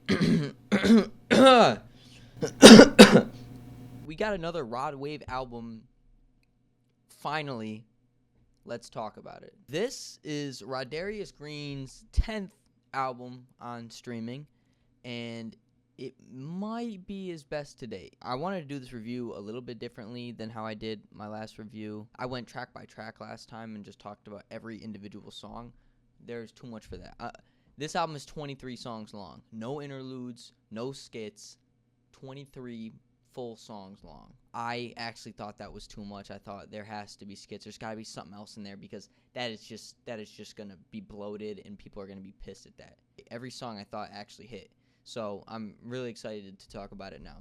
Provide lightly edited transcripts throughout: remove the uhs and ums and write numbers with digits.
We got another Rod Wave album. Finally, let's talk about it. This is Rodarius Green's 10th album on streaming, and it might be his best to date. I wanted to do this review a little bit differently than how I did my last review. I went track by track last time and just talked about every individual song. There's too much for that. This album is 23 songs long. No interludes, no skits, 23 full songs long. I actually thought that was too much. I thought there has to be skits. There's got to be something else in there because that is just going to be bloated and people are going to be pissed at that. Every song I thought actually hit. So I'm really excited to talk about it now.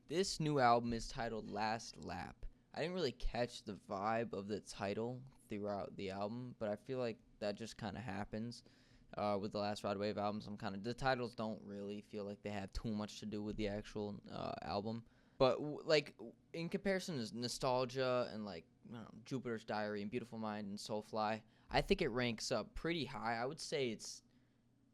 This new album is titled Last Lap. I didn't really catch the vibe of the title throughout the album, but I feel like that just kind of happens with the last Rod Wave albums. The titles don't really feel like they have too much to do with the actual album. But like in comparison to Nostalgia and like Jupiter's Diary and Beautiful Mind and Soulfly, I think it ranks up pretty high. I would say it's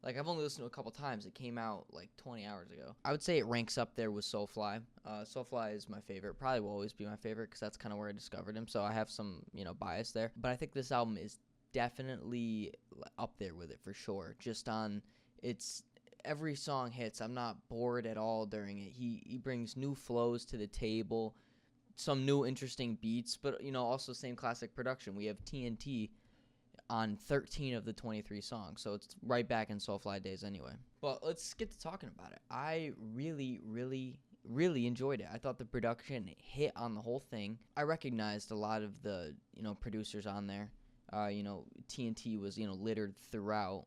like I've only listened to it a couple times. It came out like 20 hours ago. I would say it ranks up there with Soulfly. Soulfly is my favorite. Probably will always be my favorite because that's kind of where I discovered him. So I have some bias there. But I think this album is definitely up there with it for sure. Just on its every song hits. I'm not bored at all during it. He brings new flows to the table, some new interesting beats, but also same classic production. We have TNT on 13 of the 23 songs, so it's right back in Soulfly days anyway. But let's get to talking about it. I really, really, really enjoyed it. I thought the production hit on the whole thing. I recognized a lot of the producers on there. TNT was littered throughout.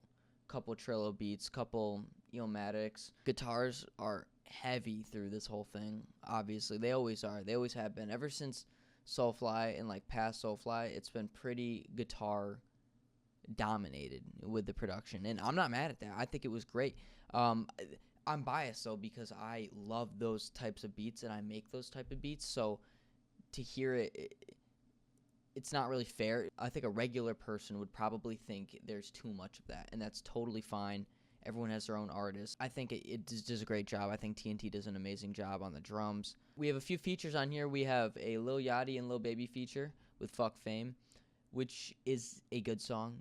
Couple Trillo beats, couple Illmatics. Guitars are heavy through this whole thing. Obviously, they always are. They always have been. Ever since Soulfly and like past Soulfly, it's been pretty guitar dominated with the production, and I'm not mad at that. I think it was great. I'm biased though because I love those types of beats and I make those type of beats. So to hear it's not really fair. I think a regular person would probably think there's too much of that, and that's totally fine. Everyone has their own artist. I think it does a great job. I think TNT does an amazing job on the drums. We have a few features on here. We have a Lil Yachty and Lil Baby feature with Fuck Fame, which is a good song.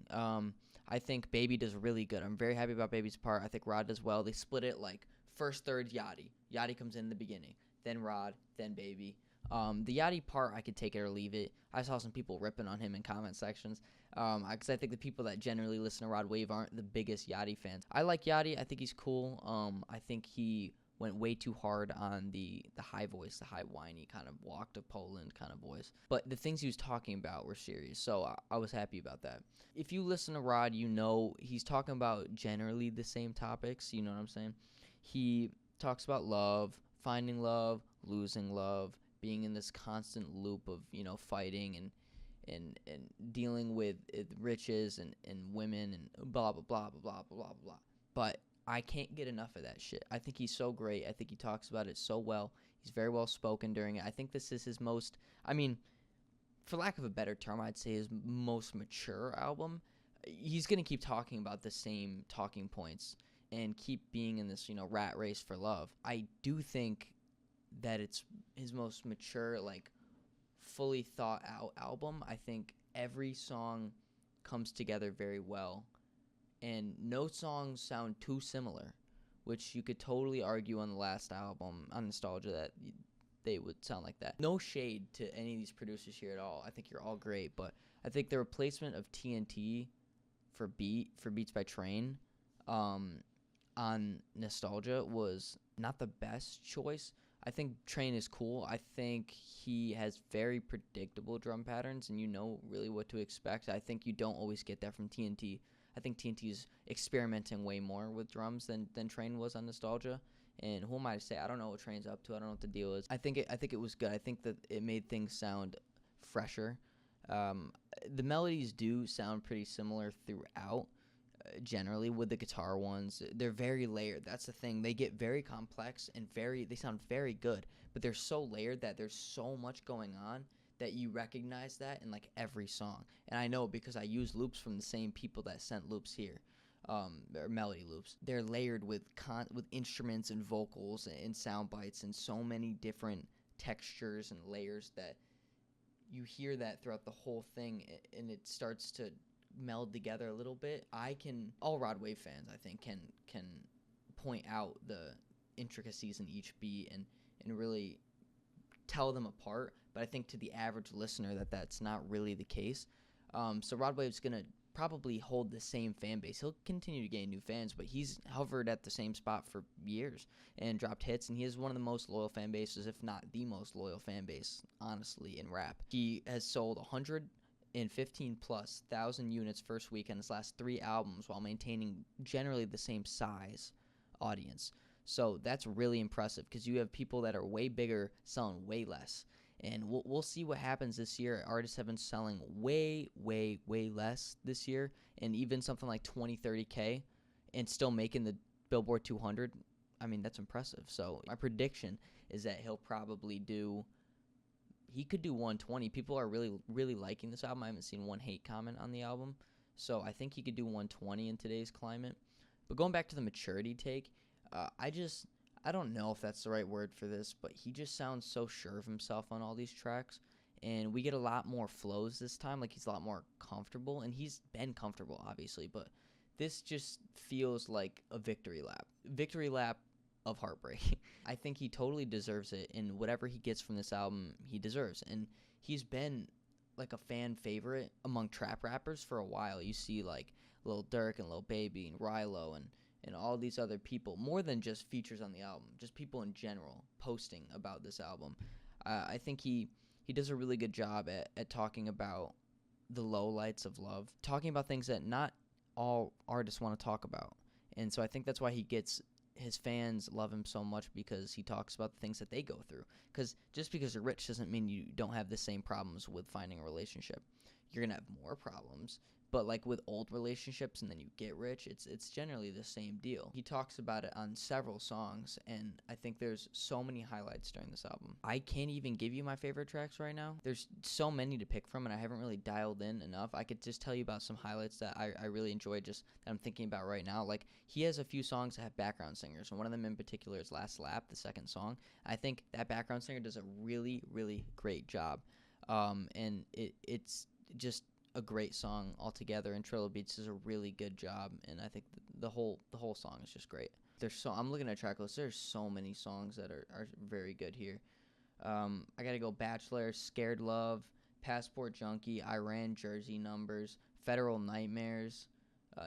I think Baby does really good. I'm very happy about Baby's part. I think Rod does well. They split it like first third Yachty. Yachty comes in the beginning, then Rod, then Baby. The Yachty part, I could take it or leave it. I saw some people ripping on him in comment sections because I think the people that generally listen to Rod Wave aren't the biggest Yachty fans. I like Yachty. I think he's cool. I think he went way too hard on the high voice, the high whiny kind of walk to Poland kind of voice. But the things he was talking about were serious, so I was happy about that. If you listen to Rod, he's talking about generally the same topics. You know what I'm saying? He talks about love, finding love, losing love, being in this constant loop of fighting and dealing with riches and women and blah blah blah blah blah blah blah. But I can't get enough of that shit. I think he's so great. I think he talks about it so well. He's very well spoken during it. I think this is his most, for lack of a better term, I'd say his most mature album. He's going to keep talking about the same talking points and keep being in this, rat race for love. I do think that it's his most mature, like fully thought out album. I think every song comes together very well, and no songs sound too similar, which you could totally argue on the last album, on Nostalgia, that they would sound like that. No shade to any of these producers here at all. I think you're all great, but I think the replacement of TNT for Beats by Train on Nostalgia was not the best choice. I think Train is cool. I think he has very predictable drum patterns, and you know really what to expect. I think you don't always get that from TNT. I think TNT is experimenting way more with drums than Train was on Nostalgia. And who am I to say? I don't know what Train's up to. I don't know what the deal is. I think it was good. I think that it made things sound fresher. The melodies do sound pretty similar throughout. Generally with the guitar ones, they're very layered. That's the thing. They get very complex and they sound very good, but they're so layered that there's so much going on that you recognize that in like every song. And I know because I use loops from the same people that sent loops here. or melody loops. They're layered with with instruments and vocals and sound bites and so many different textures and layers that you hear that throughout the whole thing, and it starts to meld together a little bit. All Rod Wave fans, I think, can point out the intricacies in each beat and really tell them apart. But I think to the average listener that's not really the case. So Rod Wave's gonna probably hold the same fan base. He'll continue to gain new fans, but he's hovered at the same spot for years and dropped hits, and he is one of the most loyal fan bases, if not the most loyal fan base, honestly, in rap. He has sold 115 plus thousand units first week on his last 3 albums while maintaining generally the same size audience. So that's really impressive because you have people that are way bigger selling way less. And we'll see what happens this year. Artists have been selling way, way, way less this year, and even something like 20, 30K, and still making the Billboard 200. I mean, that's impressive. So my prediction is that he could do 120. People are really, really liking this album. I haven't seen one hate comment on the album. So I think he could do 120 in today's climate. But going back to the maturity take, I don't know if that's the right word for this, but he just sounds so sure of himself on all these tracks. And we get a lot more flows this time. Like, he's a lot more comfortable. And he's been comfortable, obviously. But this just feels like a victory lap. Victory lap of heartbreak. I think he totally deserves it. And whatever he gets from this album, he deserves. And he's been, like, a fan favorite among trap rappers for a while. You see, like, Lil Durk and Lil Baby and Rilo and all these other people, more than just features on the album, just people in general posting about this album. I think he does a really good job at talking about the lowlights of love, talking about things that not all artists want to talk about. And so I think that's why his fans love him so much, because he talks about the things that they go through. Because just because you're rich doesn't mean you don't have the same problems with finding a relationship. You're going to have more problems. But like with old relationships and then you get rich, it's generally the same deal. He talks about it on several songs, and I think there's so many highlights during this album. I can't even give you my favorite tracks right now. There's so many to pick from, and I haven't really dialed in enough. I could just tell you about some highlights that I really enjoyed, just that I'm thinking about right now. Like, he has a few songs that have background singers, and one of them in particular is Last Lap, the second song. I think that background singer does a really, really great job. And it's just a great song altogether, and Trillo Beats does a really good job, and I think the whole song is just great. I'm looking at a track list. There's so many songs that are very good here. I gotta go Bachelor, Scared Love, Passport Junkie, Iran Jersey Numbers, Federal Nightmares,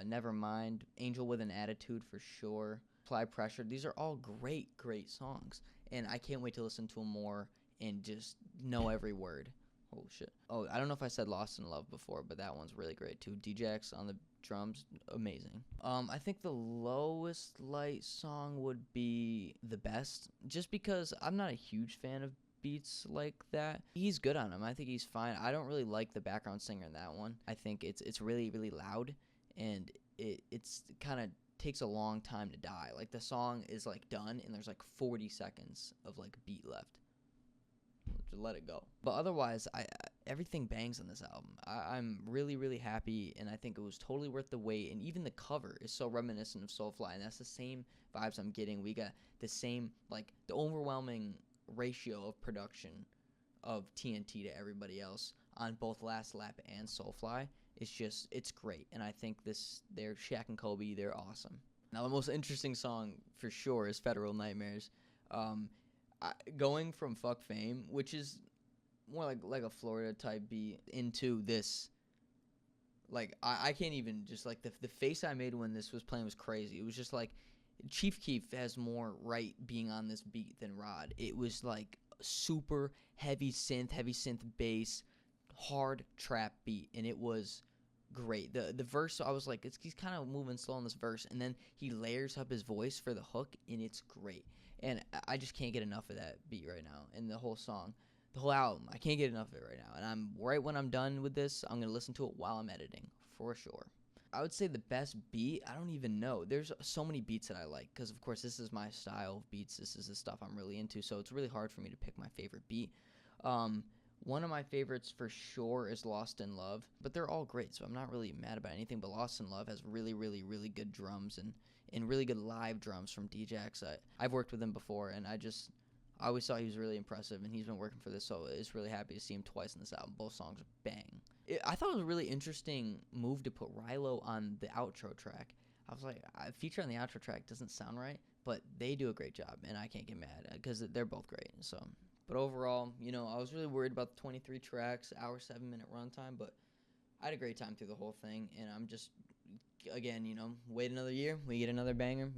Nevermind, Angel with an Attitude for sure, Apply Pressure. These are all great songs, and I can't wait to listen to them more and just know every word. Oh, shit. Oh, I don't know if I said Lost in Love before, but that one's really great, too. DJX on the drums, amazing. I think the lowest light song would be The Best, just because I'm not a huge fan of beats like that. He's good on them. I think he's fine. I don't really like the background singer in that one. I think it's really, really loud, and it's kind of takes a long time to die. Like, the song is, like, done, and there's, like, 40 seconds of, like, beat left. To let it go. But otherwise, everything bangs on this album. I'm really, really happy, and I think it was totally worth the wait. And even the cover is so reminiscent of Soulfly, and that's the same vibes I'm getting. We got the same, like, the overwhelming ratio of production of TNT to everybody else on both Last Lap and Soulfly. It's great, and I think they're Shaq and Kobe, they're awesome. Now, the most interesting song for sure is Federal Nightmares. Going from Fuck Fame, which is more like a Florida type beat, into this, like, I can't even, just like the face I made when this was playing was crazy. It was just like Chief Keef has more right being on this beat than Rod. It was like super heavy synth bass, hard trap beat, and it was great. The verse, I was like, he's kind of moving slow in this verse, and then he layers up his voice for the hook, and it's great. And I just can't get enough of that beat right now. And the whole song, the whole album, I can't get enough of it right now. And when I'm done with this, I'm going to listen to it while I'm editing, for sure. I would say the best beat, I don't even know. There's so many beats that I like, because, of course, this is my style of beats. This is the stuff I'm really into, so it's really hard for me to pick my favorite beat. One of my favorites for sure is Lost in Love, but they're all great, so I'm not really mad about anything. But Lost in Love has really, really, really good drums and really good live drums from DJX. I've worked with him before, and I always thought he was really impressive, and he's been working for this, so it's really happy to see him twice in this album. Both songs are bang. I thought it was a really interesting move to put Rilo on the outro track. I was like, a feature on the outro track doesn't sound right, but they do a great job, and I can't get mad because they're both great. So, but overall, I was really worried about the 23 tracks, hour 7-minute runtime, but I had a great time through the whole thing, and I'm just, again, wait another year, we get another banger,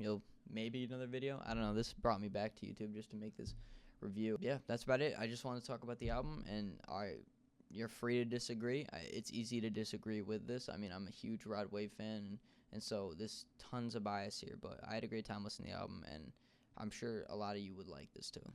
maybe another video. I don't know. This brought me back to YouTube just to make this review. Yeah, that's about it. I just want to talk about the album, and you're free to disagree. It's easy to disagree with this. I mean, I'm a huge Rod Wave fan, and so there's tons of bias here, but I had a great time listening to the album, and I'm sure a lot of you would like this too.